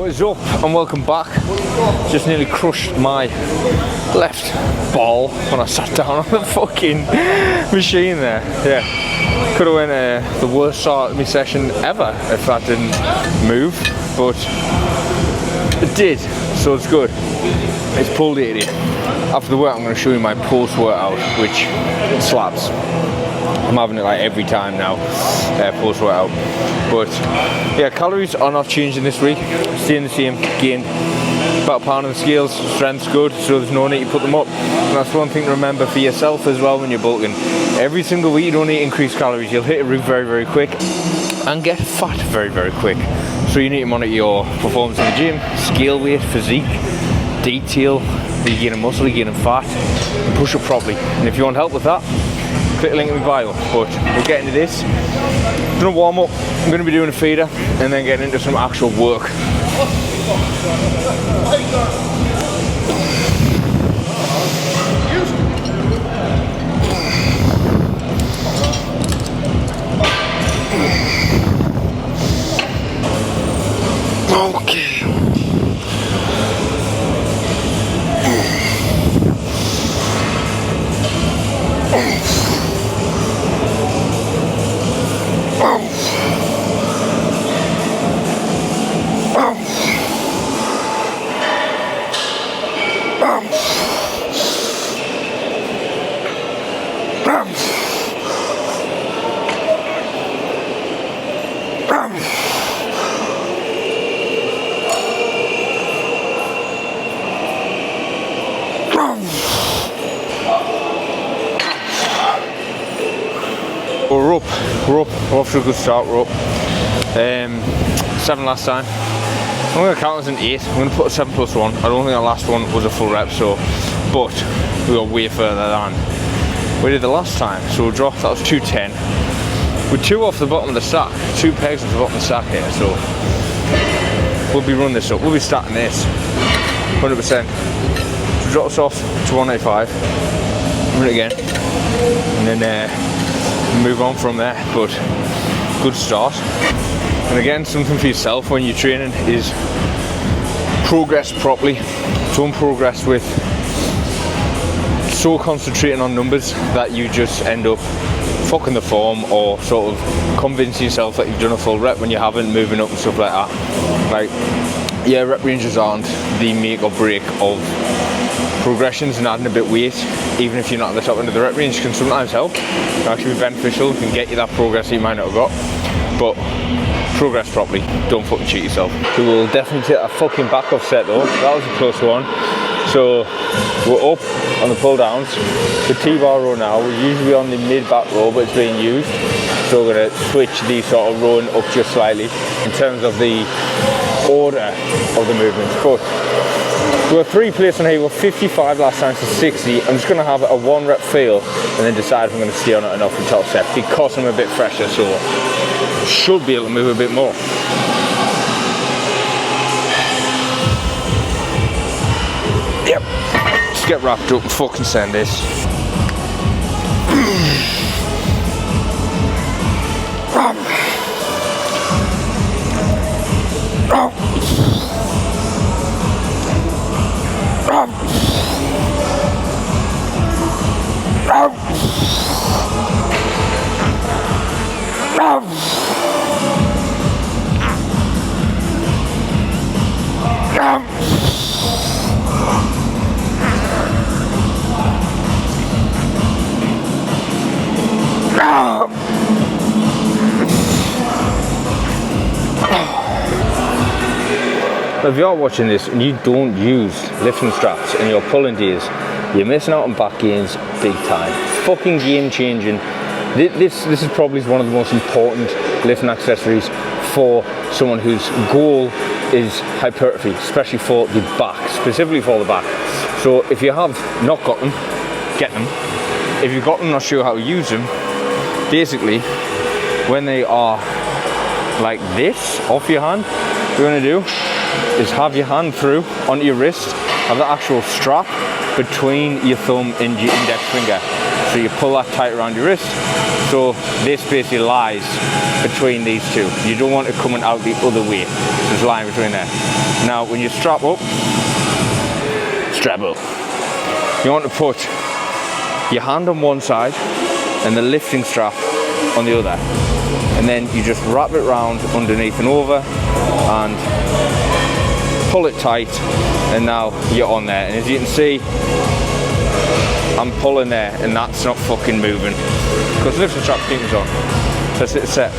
What is up and welcome back. Just nearly crushed my left ball when I sat down on the fucking machine there. Yeah, could have went the worst start of my session ever if I didn't move, but it did, so it's good. It's pulled 80. After the work I'm going to show you my post workout, which slaps. I'm having it like every time now, post workout. But yeah, calories are not changing this week, staying the same, gained about a pound on the scales, strength's good, so there's no need to put them up. And that's one thing to remember for yourself as well when you're bulking. Every single week you don't need to increase calories, you'll hit a roof very, very quick and get fat very, very quick. So you need to monitor your performance in the gym, scale weight, physique, detail, are you gaining muscle, are you gaining fat, and push it properly. And if you want help with that, click the link in my bio. But we'll get into this. Gonna warm up, I'm going to be doing a feeder and then getting into some actual work. Okay. We're off to a good start. We're up 7 last time. I'm going to count as an 8. I'm going to put a 7 plus 1. I don't think the last one was a full rep, so, but we got way further than we did the last time. So we'll drop, that was 210. With 2 off the bottom of the stack, 2 pegs off the bottom of the stack here, so we'll be running this up. We'll be starting this 100%. So drop us off to 185. Run it again, and then move on from there. But good start. And again, something for yourself when you're training is progress properly. Don't progress with so concentrating on numbers that you just end up fucking the form or sort of convincing yourself that you've done a full rep when you haven't, moving up and stuff like that. Like, yeah, rep ranges aren't the make or break of progressions, and adding a bit of weight, even if you're not at the top end of the rep range, can sometimes help. It can actually be beneficial, can get you that progress that you might not have got. But progress properly, don't fucking cheat yourself. We will definitely take a fucking back off set though. That was a plus 1. So we're up on the pull downs. The T-bar row now, we're usually on the mid back row, but it's being used. So we're going to switch the sort of rowing up just slightly in terms of the order of the movements. But we're 3 plates on here, we're 55 last time to 60. I'm just going to have a 1 rep feel and then decide if I'm going to stay on it enough for top set because I'm a bit fresher, so should be able to move a bit more. Yep, just get wrapped up and fucking send this. If you're watching this and you don't use lifting straps in your pulling days, you're missing out on back gains big time. Fucking game changing. This is probably one of the most important lifting accessories for someone whose goal is hypertrophy, especially for the back, specifically for the back. So if you have not got them, get them. If you've got them, not sure how to use them, basically when they are like this off your hand, what you're going to do is have your hand through onto your wrist, have the actual strap between your thumb and your index finger. So you pull that tight around your wrist. So this basically lies between these two. You don't want it coming out the other way. So it's lying between there. Now when you strap up, you want to put your hand on one side and the lifting strap on the other. And then you just wrap it round underneath and over and pull it tight, and now you're on there. And as you can see, I'm pulling there and that's not fucking moving because the lifting strap thing's on. So it's set.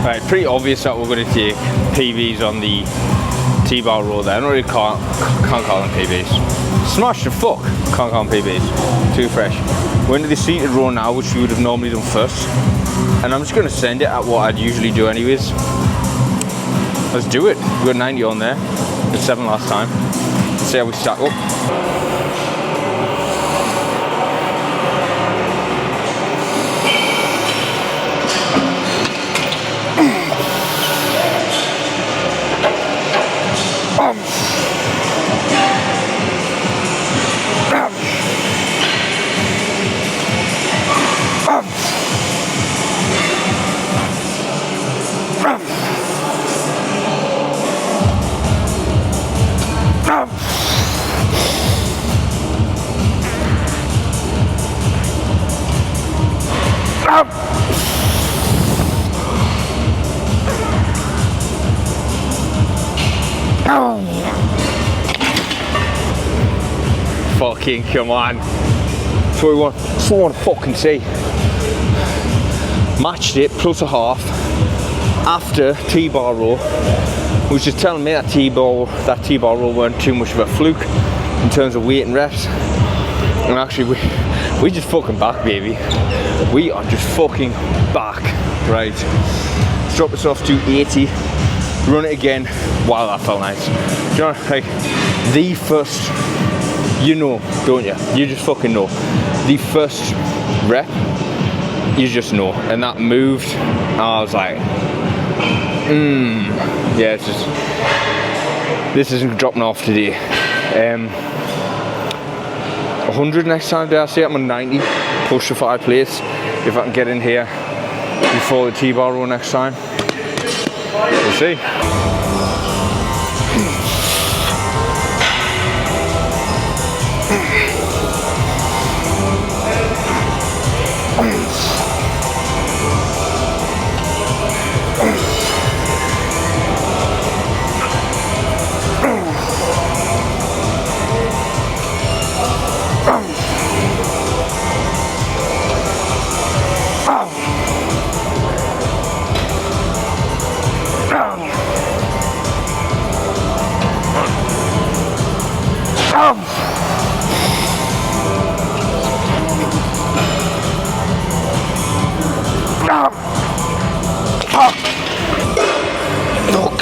Right, pretty obvious that we're going to take PBs on the T-bar row there. I don't really can't call them PBs. Smash the fuck, can't call them PBs. Too fresh. We're into the seated row now, which we would have normally done first. And I'm just going to send it at what I'd usually do anyways. Let's do it. We got 90 on there. Did 7 last time. Let's see how we stack up. Fucking come on. That's what we want. That's what I want to fucking see. Matched it plus a half after T-bar row, which is telling me that T-bar row weren't too much of a fluke in terms of weight and reps. And actually we just fucking back, baby. We are just fucking back. Right. Let's drop this off to 80. Run it again. Wow, that felt nice. Do you know, like the first, you know, don't you? You just fucking know. The first rep, you just know. And that moved. And I was like, yeah, it's just, this isn't dropping off today. 100 next time, dare I say? I'm on 90. Push the 5 plates. If I can get in here before the T-bar row next time. We'll see.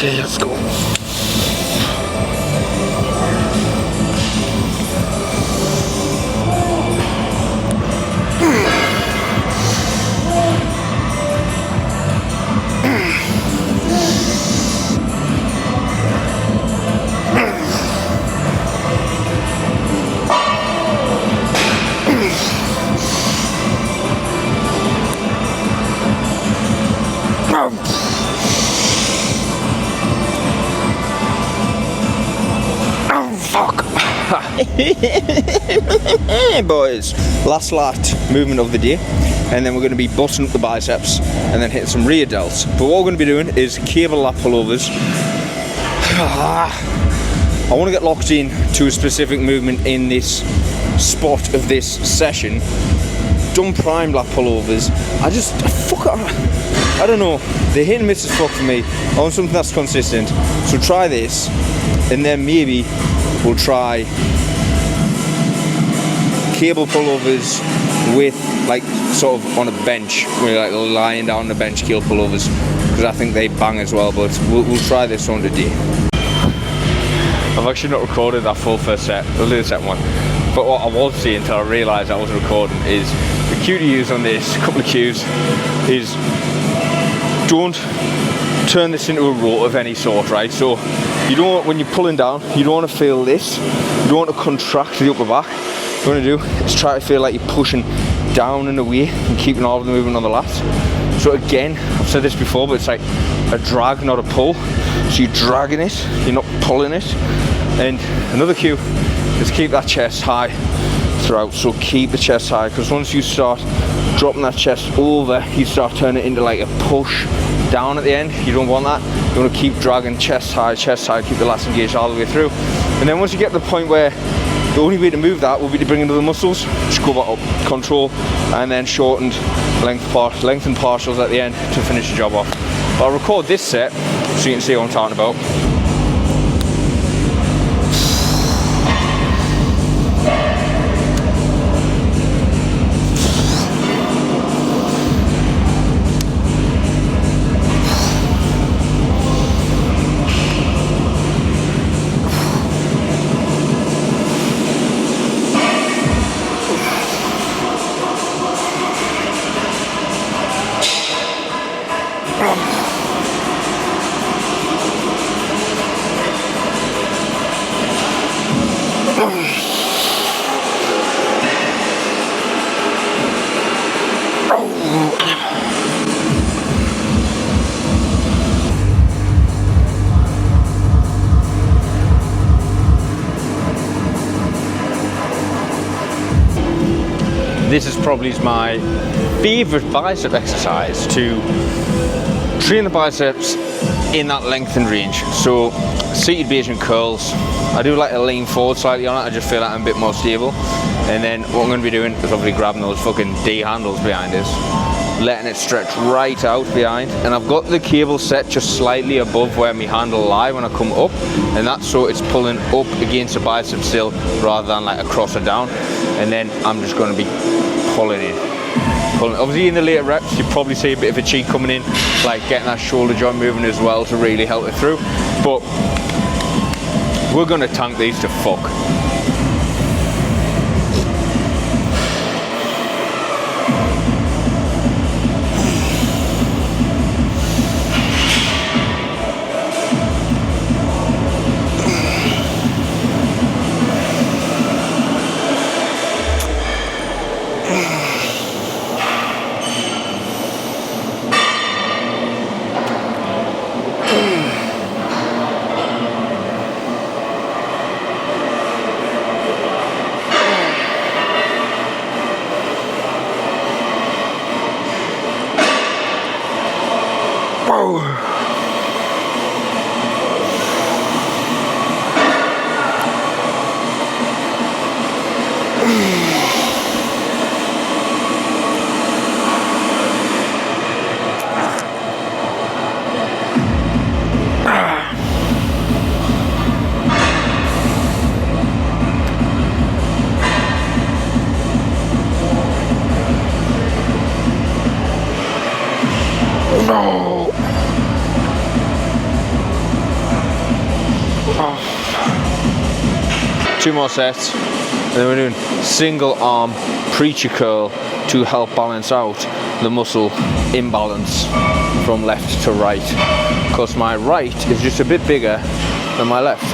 Okay, let's go. Boys, last movement of the day, and then we're going to be busting up the biceps and then hitting some rear delts. But what we're going to be doing is cable lap pullovers. I want to get locked in to a specific movement in this spot of this session. Done prime lap pullovers. I I don't know, the hit and miss is fuck for me. I want something that's consistent. So try this, and then maybe we'll try cable pullovers with like sort of on a bench, we're like lying down on the bench cable pullovers, because I think they bang as well. But we'll try this one today. I've actually not recorded that full first set. I'll do the second one. But what I was saying until I realised I wasn't recording is the cue to use on this, a couple of cues, is don't turn this into a row of any sort, right? So you don't want, when you're pulling down, you don't want to feel this. You don't want to contract the upper back. What you want to do is try to feel like you're pushing down and away and keeping all of the movement on the lats. So again, I've said this before, but it's like a drag, not a pull. So you're dragging it, you're not pulling it. And another cue is keep that chest high throughout. So keep the chest high, because once you start dropping that chest over, you start turning it into like a push down at the end. You don't want that. You want to keep dragging chest high, keep the lats engaged all the way through. And then once you get to the point where the only way to move that will be to bring into the muscles, just go back up, control, and then shortened length and partials at the end to finish the job off. But I'll record this set so you can see what I'm talking about. This is probably my favourite bicep exercise, to train the biceps in that lengthened range. So seated Bayesian curls, I do like to lean forward slightly on it. I just feel like I'm a bit more stable. And then what I'm going to be doing is obviously grabbing those fucking D handles behind us, letting it stretch right out behind. And I've got the cable set just slightly above where my handle lie when I come up, and that's so it's pulling up against the bicep still rather than like across or down. And then I'm just going to be pulling in. Obviously in the later reps you probably see a bit of a cheek coming in, like getting that shoulder joint moving as well to really help it through. But we're going to tank these to fuck. No. Oh. 2 more sets, and then we're doing single arm preacher curl to help balance out the muscle imbalance from left to right, because my right is just a bit bigger than my left.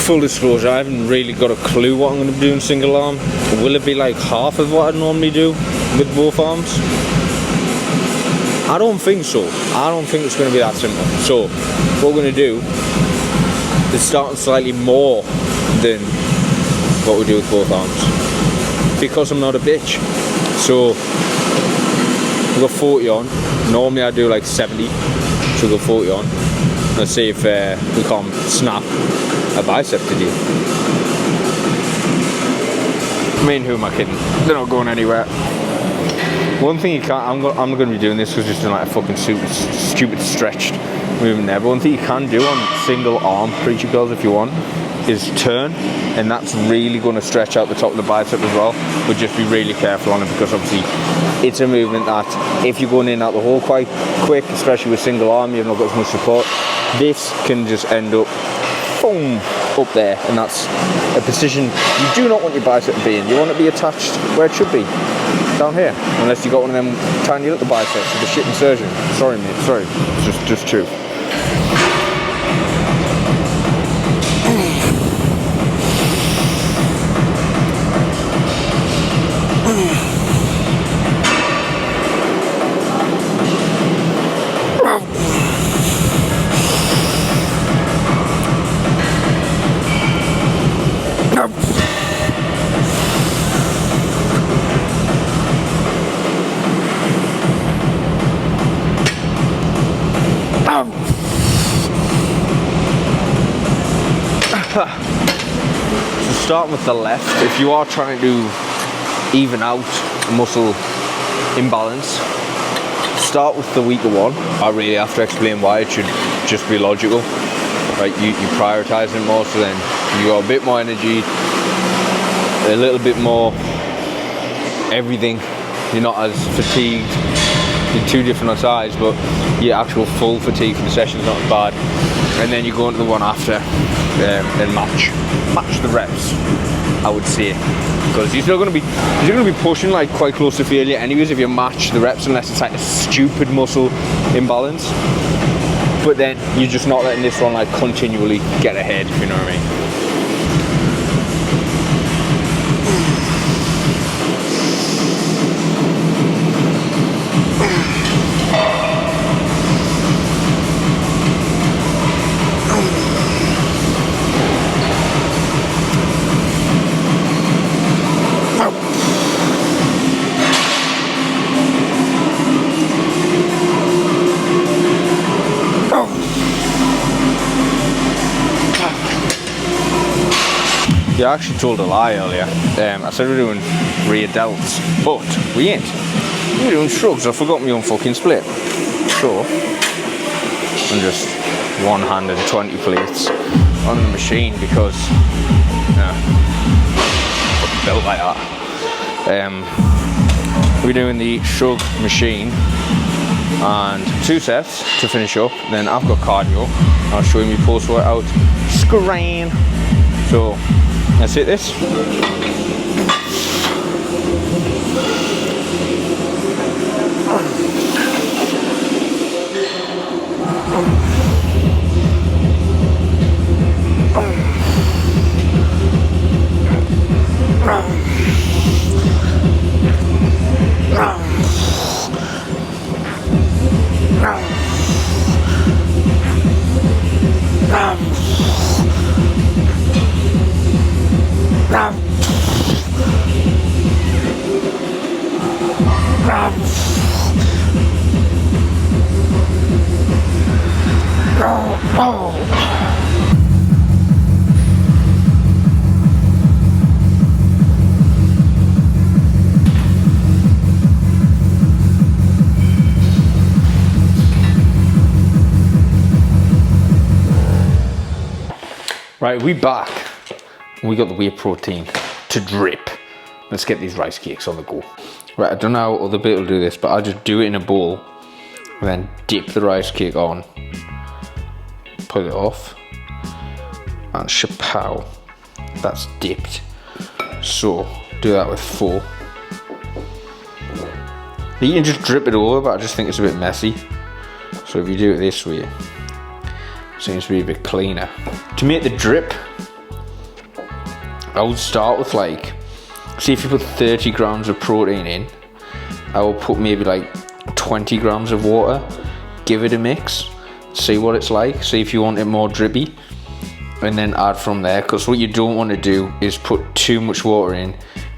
Full disclosure, I haven't really got a clue what I'm going to do in single arm. Will it be like half of what I normally do with both arms? I don't think so. I don't think it's going to be that simple. So what we're going to do is start slightly more than what we do with both arms, because I'm not a bitch. So we've got 40 on. Normally I do like 70, so we've got 40 on. Let's see if we can't snap a bicep today. I mean, who am I kidding? They're not going anywhere. One thing you can't, I'm not going to be doing this because it's just doing like a fucking stupid stretched movement there. But one thing you can do on single arm preacher curls if you want is turn, and that's really going to stretch out the top of the bicep as well. But just be really careful on it, because obviously it's a movement that if you're going in and out the hole quite quick, especially with single arm, you've not got as much support, this can just end up boom, up there, and that's a position you do not want your bicep to be in. You want it to be attached where it should be, down here, unless you got one of them tiny little biceps with a shit insertion. Sorry mate, sorry, it's just true. So starting with the left, if you are trying to even out muscle imbalance, start with the weaker one. I really have to explain why. It should just be logical, right? You prioritize it more, so then you got a bit more energy, a little bit more everything. You're not as fatigued. You're two different sides, but your actual full fatigue for the session is not as bad. And then you go into the one after and match the reps, I would say, because you're still going to be pushing like quite close to failure anyways if you match the reps, unless it's like a stupid muscle imbalance. But then you're just not letting this one like continually get ahead, if you know what I mean. Yeah, I actually told a lie earlier. I said we're doing rear delts, but we ain't. We're doing shrugs. I forgot my own fucking split. So I'm just one-handed 20 plates on the machine because fucking built like that. We're doing the shrug machine and 2 sets to finish up. Then I've got cardio. I'll show you my post-workout screen. So let's hit this. Right, we back. We got the whey protein to drip. Let's get these rice cakes on the go. Right, I don't know how other people do this, but I'll just do it in a bowl and then dip the rice cake on, pull it off, and shapow, that's dipped. So do that with 4. You can just drip it over, but I just think it's a bit messy. So if you do it this way, it seems to be a bit cleaner. To make the drip, I would start with like, see if you put 30 grams of protein in, I will put maybe like 20 grams of water, give it a mix, see what it's like, see if you want it more drippy, and then add from there. Because what you don't want to do is put too much water in,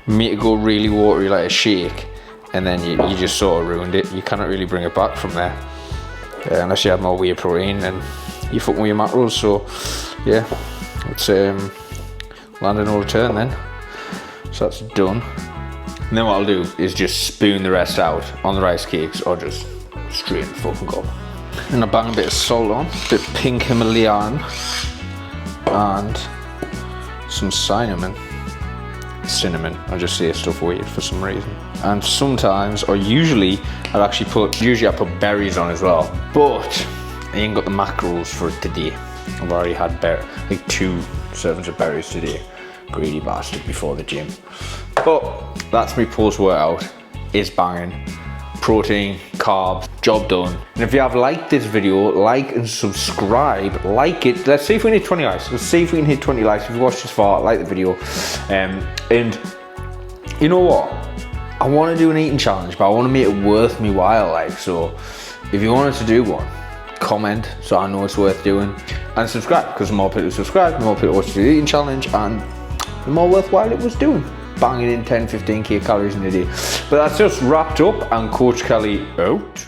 make it go really watery like a shake, and then you just sort of ruined it. You cannot really bring it back from there, unless you have more whey protein and you fucking with your macros. So yeah, it's land and no return then. So that's done. And then what I'll do is just spoon the rest out on the rice cakes, or just straight in the fucking gob. And I bang a bit of salt on, a bit of pink Himalayan, and some cinnamon. I just say stuff weird for some reason. And sometimes, or usually, I put berries on as well. But I ain't got the macros for it today. I've already had like 2 servings of berries today. Greedy bastard before the gym. But that's me post-workout. It's banging. Protein, carbs, job done. And if you have liked this video, like and subscribe. Like it. Let's see if we can hit 20 likes. Let's see if we can hit 20 likes. If you watched this far, like the video. And you know what? I want to do an eating challenge, but I want to make it worth me while. Like, so if you wanted to do one, comment so I know it's worth doing, and subscribe, because the more people subscribe, the more people watch the eating challenge, and the more worthwhile it was doing. Banging in 10-15k calories in a day. But that's just wrapped up, and Coach Kelly out.